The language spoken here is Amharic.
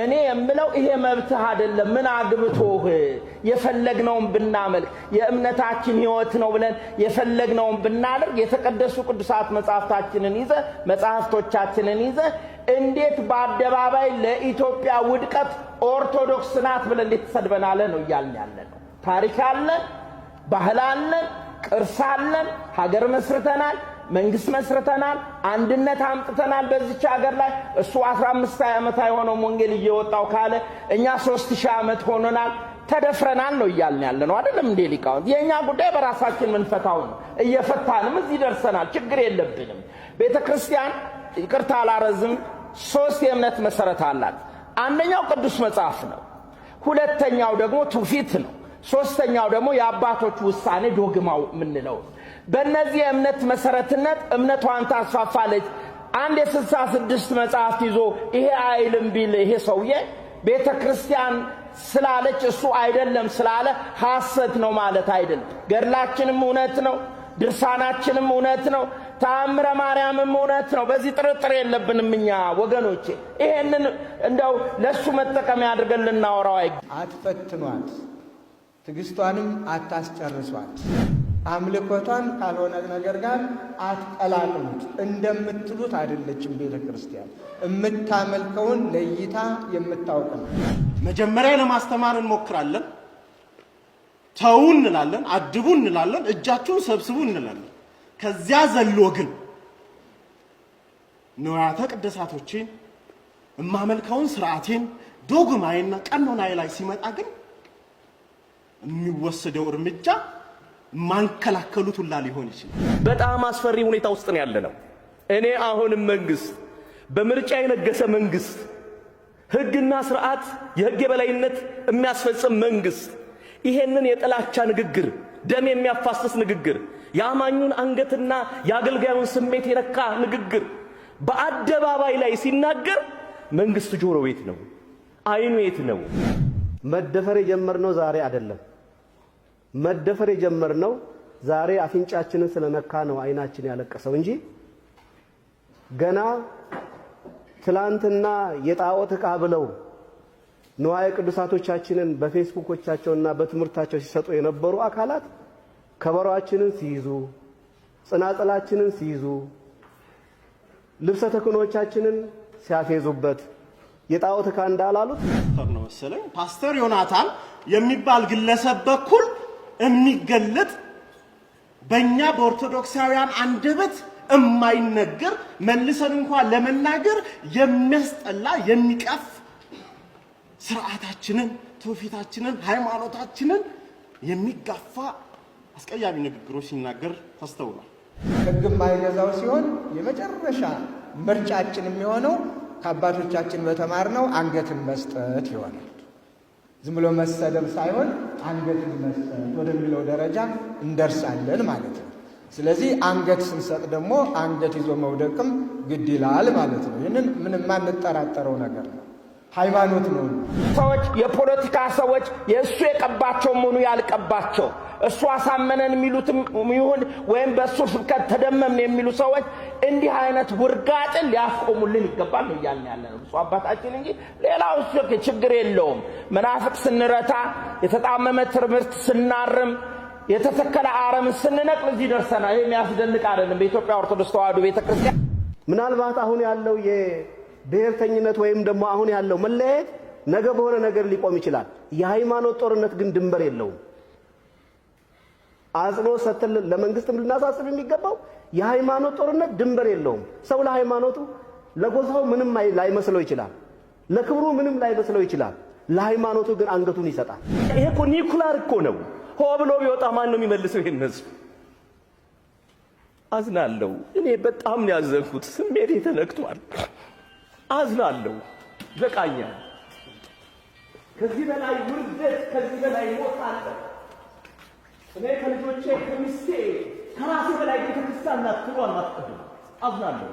እኔ የምለው ይሄ መብትህ አይደለም ምን አግብቶህ የፈለግነውን ብናመልክ የእምነታችን ህይወት ነው ብለን የፈለግነውን ብናደርግ የተቀደሱ ቅዱሳት መጻሕፍቶቻችንን ይዘ እንዴት በአደባባይ ለኢትዮጵያ ውድቀት ኦርቶዶክስ ናት ብለን እንዴት ተሰድበናል ነው ያልነው ታሪክ አለን ባህል አለን ቅርስ አለን ሀገር መስርተናል መንግስት መስርተናል አንድነት አምጥተናል በዚች ሀገር ላይ እሱ 15 ዓመት አይሆነው ወንጌል እየወጣው ካለ እኛ 3000 ዓመት ሆኖናል ተደፍረናል ነው ያልነው አይደለም እንዴ ሊቃውንት የኛ ጉዳይ በራሳችን መንፈታው ነው እየፈታንም እዚህ ደርሰናል ችግር የለብንም ቤተክርስቲያን ይቅርታ አላረዝም 3 የእምነት መሰረት አላት አንደኛው ቅዱስ መጽሐፍ ነው ሁለተኛው ደግሞ ትውፊት ነው ሶስተኛው ደግሞ የአባቶች ውሳኔ ዶግማው ምንለው በእነዚህ የእምነት መሰረትነት እምነቷን ታስፋፋለች አንድ የ66 መጽሐፍት ይዞ ይሄ አይልም ቢል ይሄ ሰውዬ ቤተክርስቲያን ስላለች እሱ አይደለም ስላለ ሐሰት ነው ማለት አይደለም ገድላችንም እውነት ነው ድርሳናችንም እውነት ነው ተአምረ ማርያምም እውነት ነው በዚህ ጥርጥር የለብንም እኛ ወገኖቼ ይሄንን እንደው ለሱ መጠቀሚያ አድርገን ልናወራው አትፈትኗት ትግስቷንም አታስጨርሷት አምልኮቷን ካልሆነ ነገር ጋር አትቀላቅሉት እንደምትሉት አይደለችም ቤተክርስቲያን እምታመልከውን ለይታ የምታውቅ ነው መጀመሪያ ለማስተማር እንሞክራለን ተው እንላለን አድቡ እንላለን እጃችሁን ሰብስቡ እንላለን ከዚያ ዘሎ ግን ንዋያተ ቅድሳቶችን እማመልከውን ስርዓቴን ዶግማዬና ቀኖናዬ ላይ ሲመጣ ግን የሚወሰደው እርምጃ ማንከላከሉት ሁላ ሊሆን ይችላል በጣም አስፈሪ ሁኔታ ውስጥ ነው ያለነው እኔ አሁንም መንግስት በምርጫ የነገሰ መንግስት ህግና ስርዓት የህግ የበላይነት የሚያስፈጽም መንግስት ይሄንን የጥላቻ ንግግር ደም የሚያፋስስ ንግግር ያማኙን አንገትና ያገልጋዩን ስሜት የነካ ንግግር በአደባባይ ላይ ሲናገር መንግስት ጆሮ ቤት ነው አይኑ የት ነው መደፈር የጀመርነው ዛሬ አይደለም መደፈር የጀመርነው ዛሬ አፍንጫችንን ስለነካ ነው አይናችን ያለቀሰው እንጂ ገና ትላንትና የጣዖት ዕቃ ብለው ንዋየ ቅዱሳቶቻችንን በፌስቡኮቻቸውና በትምህርታቸው ሲሰጡ የነበሩ አካላት ከበሮአችንን ሲይዙ ጽናጽላችንን ሲይዙ ልብሰ ተክህኖቻችንን ሲያፌዙበት የጣዖት ዕቃ እንዳላሉት ነው መሰለኝ ፓስተር ዮናታን የሚባል ግለሰብ በኩል የሚገለጥ በእኛ በኦርቶዶክሳውያን አንደበት የማይነገር መልሰን እንኳን ለመናገር የሚያስጠላ የሚቀፍ ስርዓታችንን ትውፊታችንን ሃይማኖታችንን የሚጋፋ አስቀያሚ ንግግሮች ሲናገር ተስተውሏል ህግ የማይገዛው ሲሆን የመጨረሻ ምርጫችን የሚሆነው ከአባቶቻችን በተማርነው አንገትን መስጠት ይሆናል ዝም ብሎ መሰደብ ሳይሆን አንገትን መስጠት ወደሚለው ደረጃ እንደርሳለን ማለት ነው ስለዚህ አንገት ስንሰጥ ደግሞ አንገት ይዞ መውደቅም ግድ ይላል ማለት ነው ይሄንን ምንም ማንጠራጠረው ነገር ነው ሃይማኖት ነው ሰዎች የፖለቲካ ሰዎች የእሱ የቀባቸው ምኑ ያልቀባቸው እሱ አሳመነን የሚሉትም ይሁን ወይም በእሱ ስብከት ተደመምን የሚሉ ሰዎች እንዲህ አይነት ውርጋጥን ሊያስቆሙልን ይገባል ነው ያለነው እሱ አባታችን እንጂ ሌላው ችግር የለውም መናፍቅ ስንረታ የተጣመመ ትምህርት ስናርም የተተከለ አረም ስንነቅል እዚህ ደርሰናል ይሄ የሚያስደንቅ አይደለም በኢትዮጵያ ኦርቶዶክስ ተዋሕዶ ቤተክርስቲያን ምናልባት አሁን ያለው የብሔርተኝነት ወይም ደግሞ አሁን ያለው መለያየት ነገ በሆነ ነገር ሊቆም ይችላል የሃይማኖት ጦርነት ግን ድንበር የለውም አጽኖ ሰተል ለመንግስትም ልናሳስብ የሚገባው የሃይማኖት ጦርነት ድንበር የለውም ሰው ለሃይማኖቱ ለጎሳው ምንም ላይመስለው ይችላል ለክብሩ ምንም ላይመስለው ይችላል ለሃይማኖቱ ግን አንገቱን ይሰጣል ይሄ እኮ ኒኩላር እኮ ነው ሆ ብሎ ቢወጣ ማን ነው የሚመልሰው ይሄን ህዝብ አዝናለሁ እኔ በጣም ያዘንኩት ስሜቴ ተነክቷል አዝናለሁ በቃኛ ከዚህ በላይ ውርደት ከዚህ በላይ ሞት አለ እኔ ከልጆቼ ከሚስቴ ከራሴ በላይ ቤተክርስቲያን ናት ትሏል ማስቀደም አዝናለሁ